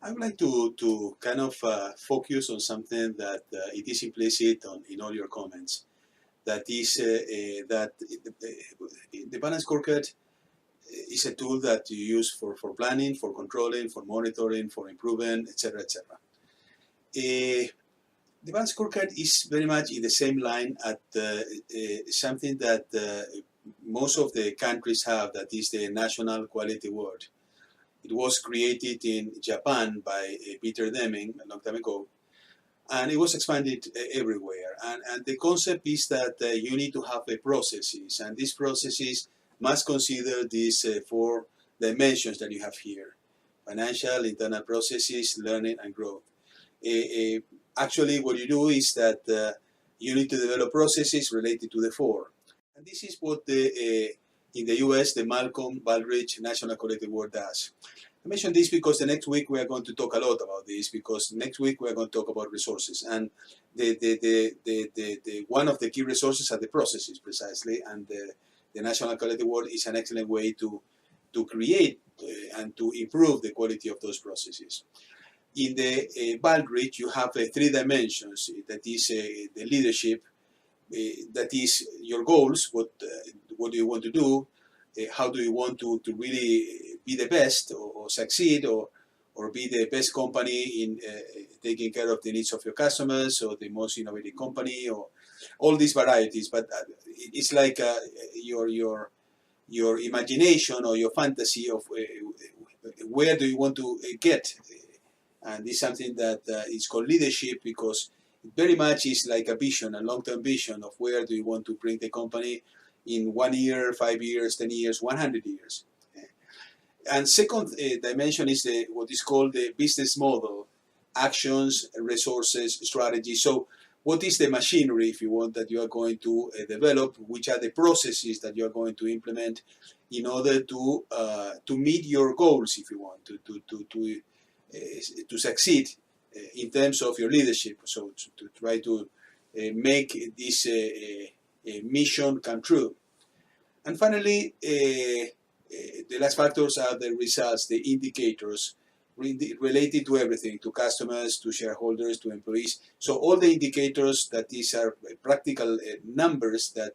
I would like to kind of focus on something that it is implicit in all your comments. That is that the balance scorecard is a tool that you use for planning, for controlling, for monitoring, for improving, etc., etc. The balance scorecard is very much in the same line at something that most of the countries have, that is the national quality award. It was created in Japan by Peter Deming a long time ago, and it was expanded everywhere. And the concept is that you need to have processes, and these processes must consider these four dimensions that you have here: financial, internal processes, learning, and growth. Actually, what you do is that you need to develop processes related to the four. And this is what in the US, the Malcolm Baldrige National Quality Award does. I mention this because the next week we are going to talk a lot about this, because next week we are going to talk about resources. And one of the key resources are the processes, precisely. And the National Quality Award is an excellent way to create and to improve the quality of those processes. In the Baldrige, you have three dimensions. That is the leadership, that is your goals, what do you want to do, how do you want to really be the best or succeed or be the best company in taking care of the needs of your customers, or the most innovative company, or all these varieties. But it's like your imagination or your fantasy of where do you want to get. And this is something that is called leadership, because it very much is like a vision, a long-term vision of where do you want to bring the company in 1 year, 5 years, 10 years, 100 years. And second dimension is what is called the business model: actions, resources, strategy. So what is the machinery, if you want, that you are going to develop? Which are the processes that you are going to implement in order to meet your goals, if you want, to succeed in terms of your leadership? So to try to make this mission come true. And finally, the last factors are the results, the indicators related to everything, to customers, to shareholders, to employees. So all the indicators, that these are practical numbers that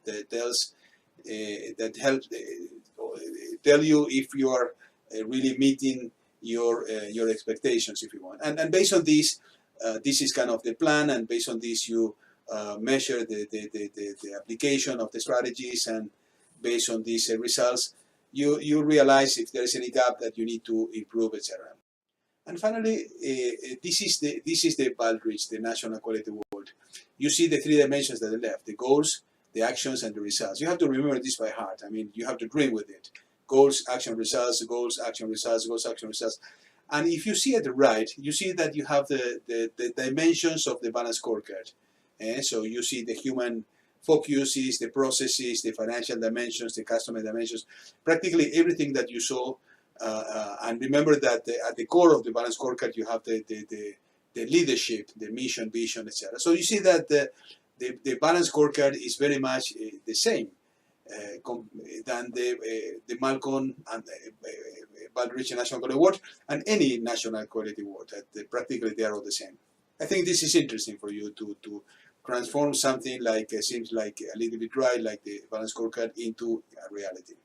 help tell you if you are really meeting your expectations, if you want. And based on this, this is kind of the plan, and based on this you measure the application of the strategies, and based on these results, you realize if there is any gap that you need to improve, etc. And finally, this is the Baldrige, the National Quality Award. You see the three dimensions at the left: the goals, the actions, and the results. You have to remember this by heart. I mean, you have to dream with it: goals, action, results; goals, action, results; goals, action, results. And if you see at the right, you see that you have the dimensions of the balance scorecard. So you see the human focuses, the processes, the financial dimensions, the customer dimensions, practically everything that you saw. And remember that at the core of the balance scorecard, you have the leadership, the mission, vision, etc. So you see that the balance scorecard is very much the same than the Malcolm and Baldrige National Quality Award and any national quality award. Practically they are all the same. I think this is interesting for you to transform something like seems like a little bit dry, like the balance scorecard, into a reality.